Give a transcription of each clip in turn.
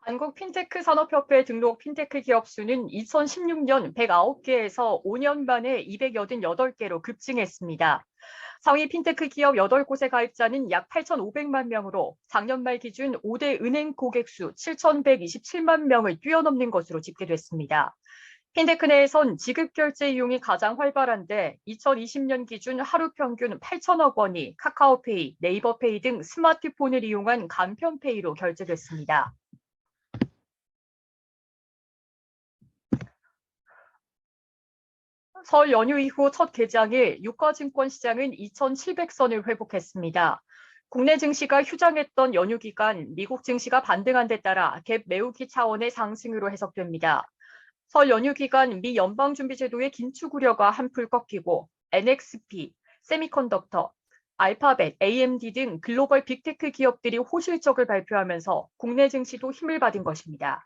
한국 핀테크 산업협회 등록 핀테크 기업 수는 2016년 109개에서 5년 만에 288개로 급증했습니다. 상위 핀테크 기업 8곳의 가입자는 약 8,500만 명으로 작년 말 기준 5대 은행 고객 수 7,127만 명을 뛰어넘는 것으로 집계됐습니다. 핀테크 내에선 지급결제 이용이 가장 활발한데 2020년 기준 하루 평균 8천억 원이 카카오페이, 네이버페이 등 스마트폰을 이용한 간편페이로 결제됐습니다. 설 연휴 이후 첫 개장일 유가증권 시장은 2,700선을 회복했습니다. 국내 증시가 휴장했던 연휴 기간 미국 증시가 반등한 데 따라 갭 메우기 차원의 상승으로 해석됩니다. 설 연휴 기간 미 연방준비제도의 긴축 우려가 한풀 꺾이고 NXP, 세미컨덕터, 알파벳, AMD 등 글로벌 빅테크 기업들이 호실적을 발표하면서 국내 증시도 힘을 받은 것입니다.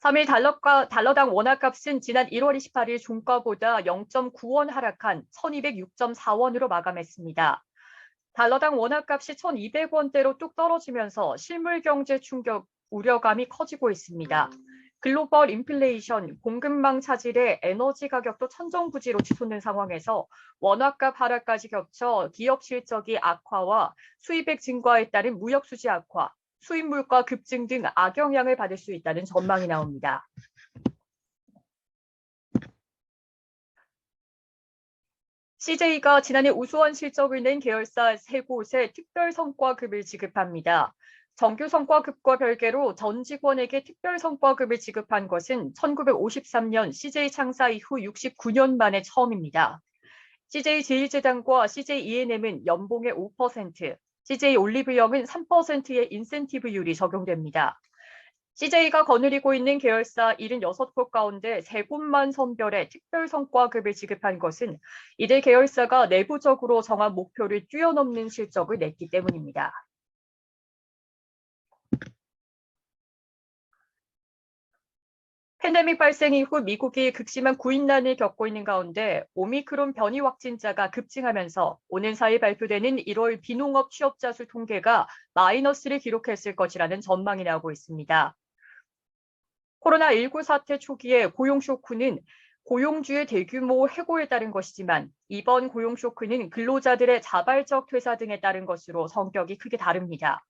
3일 달러당 원화값은 지난 1월 28일 종가보다 0.9원 하락한 1,206.4원으로 마감했습니다. 달러당 원화값이 1,200원대로 뚝 떨어지면서 실물 경제 충격 우려감이 커지고 있습니다. 글로벌 인플레이션, 공급망 차질에 에너지 가격도 천정부지로 치솟는 상황에서 원화값 하락까지 겹쳐 기업 실적이 악화와 수입액 증가에 따른 무역 수지 악화, 수입 물가 급증 등 악영향을 받을 수 있다는 전망이 나옵니다. CJ가 지난해 우수한 실적을 낸 계열사 3곳에 특별성과급을 지급합니다. 정규 성과급과 별개로 전 직원에게 특별 성과급을 지급한 것은 1953년 CJ 창사 이후 69년 만에 처음입니다. CJ 제일제당과 CJ E&M은 연봉의 5%, CJ 올리브영은 3%의 인센티브율이 적용됩니다. CJ가 거느리고 있는 계열사 76곳 가운데 3곳만 선별해 특별성과급을 지급한 것은 이들 계열사가 내부적으로 정한 목표를 뛰어넘는 실적을 냈기 때문입니다. 팬데믹 발생 이후 미국이 극심한 구인난을 겪고 있는 가운데 오미크론 변이 확진자가 급증하면서 오는 4일 발표되는 1월 비농업 취업자 수 통계가 마이너스를 기록했을 것이라는 전망이 나오고 있습니다. 코로나19 사태 초기에 고용 쇼크는 고용주의 대규모 해고에 따른 것이지만 이번 고용 쇼크는 근로자들의 자발적 퇴사 등에 따른 것으로 성격이 크게 다릅니다.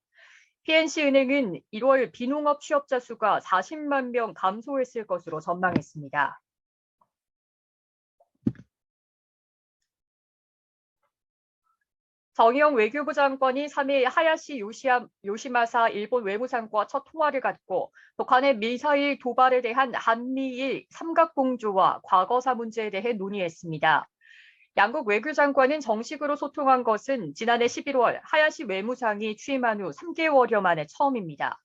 PNC은행은 1월 비농업 취업자 수가 40만 명 감소했을 것으로 전망했습니다. 정의용 외교부 장관이 3일 하야시 요시마사 일본 외무상과 첫 통화를 갖고 북한의 미사일 도발에 대한 한미일 삼각공조와 과거사 문제에 대해 논의했습니다. 양국 외교장관은 정식으로 소통한 것은 지난해 11월 하야시 외무상이 취임한 후 3개월여 만에 처음입니다.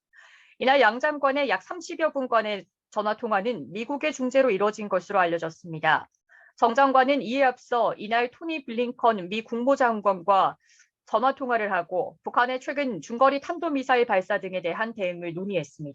이날 양 장관의 약 30여 분간의 전화통화는 미국의 중재로 이뤄진 것으로 알려졌습니다. 정 장관은 이에 앞서 이날 토니 블링컨 미 국무장관과 전화통화를 하고 북한의 최근 중거리 탄도미사일 발사 등에 대한 대응을 논의했습니다.